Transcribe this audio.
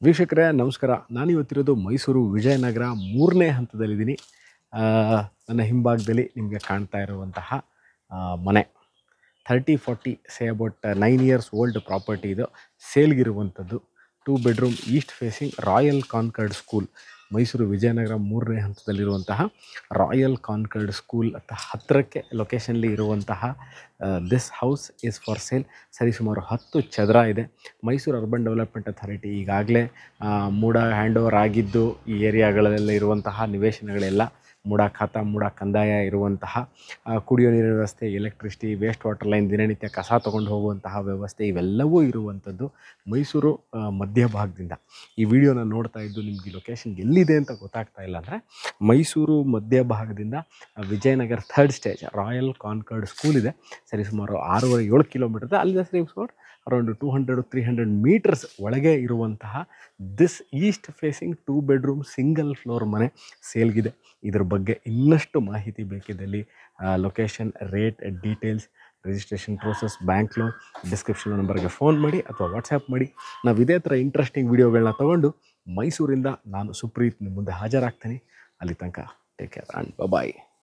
ವೀಕ್ಷಕರೇ ನಮಸ್ಕಾರ. ನಾನಿವತ್ತಿರೋದು ಮೈಸೂರು ವಿಜಯನಗರ 3ನೇ ಹಂತದಲ್ಲಿದ್ದೀನಿ. ನನ್ನ ಹಿಂಭಾಗದಲ್ಲಿ ನಿಮಗೆ ಕಾಣ್ತಾ ಇರುವಂತಹ ಮನೆ 30-40 say about 9 years old property. ಇದು ಸೇಲ್ಗಿರುವಂಥದ್ದು. 2 bedroom East facing royal Concorde school, Mysuru Vijayanagara 3ನೇ ಹಂತದಲ್ಲಿರುವಂತಹ ರಾಯಲ್ ಕಾನ್ಕರ್ಡ್ ಸ್ಕೂಲ್ ಹತ್ತಿರಕ್ಕೆ ಲೊಕೇಶನ್ಲಿ ಇರುವಂತಹ this house is for sale. ಸರಿಸುಮಾರು 10 ಚದರ ಇದೆ. ಮೈಸೂರು ಅರ್ಬನ್ ಡೆವಲಪ್ಮೆಂಟ್ ಅಥಾರಿಟಿ ಈಗಾಗಲೇ ಮೂಡ ಹ್ಯಾಂಡ್ ಓವರ್ ಆಗಿದ್ದು, ಈ ಏರಿಯಾಗಳಲ್ಲೆಲ್ಲ ಇರುವಂತಹ ನಿವೇಶನಗಳೆಲ್ಲ ಮೂಡ ಖಾತಾ, ಮೂಡ ಕಂದಾಯ ಇರುವಂತಹ ಕುಡಿಯೋ ನೀರಿನ ವ್ಯವಸ್ಥೆ, ಎಲೆಕ್ಟ್ರಿಸಿಟಿ, ವೇಸ್ಟ್ ವಾಟರ್ ಲೈನ್, ದಿನನಿತ್ಯ ಕಸ ತೊಗೊಂಡು ಹೋಗುವಂತಹ ವ್ಯವಸ್ಥೆ ಇವೆಲ್ಲವೂ ಇರುವಂಥದ್ದು ಮೈಸೂರು ಮಧ್ಯಭಾಗದಿಂದ. ಈ ವಿಡಿಯೋನ ನೋಡ್ತಾ ಇದ್ದು ನಿಮಗೆ ಲೊಕೇಶನ್ ಎಲ್ಲಿದೆ ಅಂತ ಗೊತ್ತಾಗ್ತಾ ಇಲ್ಲ ಅಂದರೆ, ಮೈಸೂರು ಮಧ್ಯಭಾಗದಿಂದ Vijayanagar 3rd stage Royal Concorde School ಇದೆ. ಸರಿಸುಮಾರು 6.5-7 ಕಿಲೋಮೀಟರ್ ಇದೆ. ಅಲ್ಲಿಂದ ಸರಿಸುಮಾರು ಅರೌಂಡ್ 200-300 ಮೀಟರ್ಸ್ ಒಳಗೆ ಇರುವಂತಹ this east facing 2 bedroom single floor ಮನೆ ಸೇಲ್ಗಿದೆ. ಇದ್ರ ಬಗ್ಗೆ ಇನ್ನಷ್ಟು ಮಾಹಿತಿ ಬೇಕಿದ್ದಲ್ಲಿ location, rate, details, registration process, bank loan, description ನಂಬರ್ಗೆ ಫೋನ್ ಮಾಡಿ ಅಥವಾ ವಾಟ್ಸಪ್ ಮಾಡಿ. ನಾವು ಇದೇ ಥರ ಇಂಟ್ರೆಸ್ಟಿಂಗ್ ವೀಡಿಯೋಗಳನ್ನ ತೊಗೊಂಡು ಮೈಸೂರಿಂದ ನಾನು ಸುಪ್ರೀತ್ ನಿಮ್ಮ ಮುಂದೆ ಹಾಜರಾಗ್ತೀನಿ. ಅಲ್ಲಿ ತನಕ ಟೇಕ್ ಕೇರ್ ಆ್ಯಂಡ್ ಬಾಯ್.